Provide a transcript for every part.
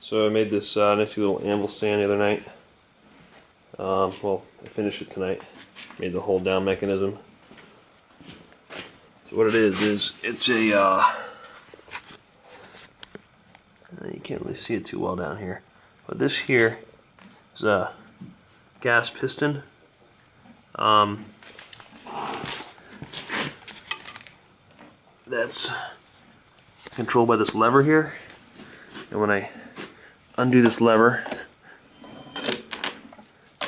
So I made this nifty little anvil stand the other night. Well, I finished it tonight. Made the hold down mechanism. So what it is it's a, you can't really see it too well down here, but this here is a gas piston. That's controlled by this lever here, and when I undo this lever,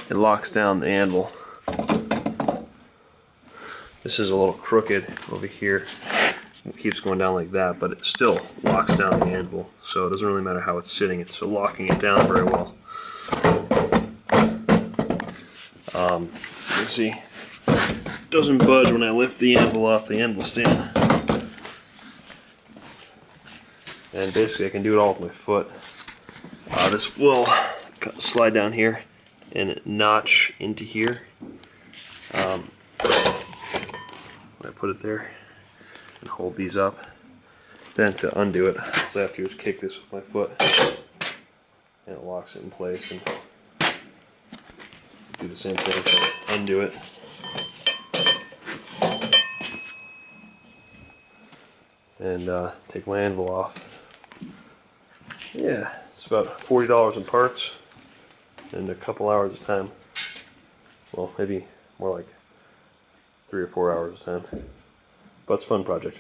it locks down the anvil. This is a little crooked over here. It keeps going down like that, but it still locks down the anvil, so it doesn't really matter how it's sitting, it's still locking it down very well. You can see it doesn't budge when I lift the anvil off the anvil stand. And basically I can do it all with my foot. This will slide down here and notch into here. When I put it there and hold these up, then to undo it, all I have to do is kick this with my foot and it locks it in place, and do the same thing to undo it. And take my anvil off. Yeah, it's about $40 in parts and a couple hours of time. Well, maybe more like 3 or 4 hours of time. But it's a fun project.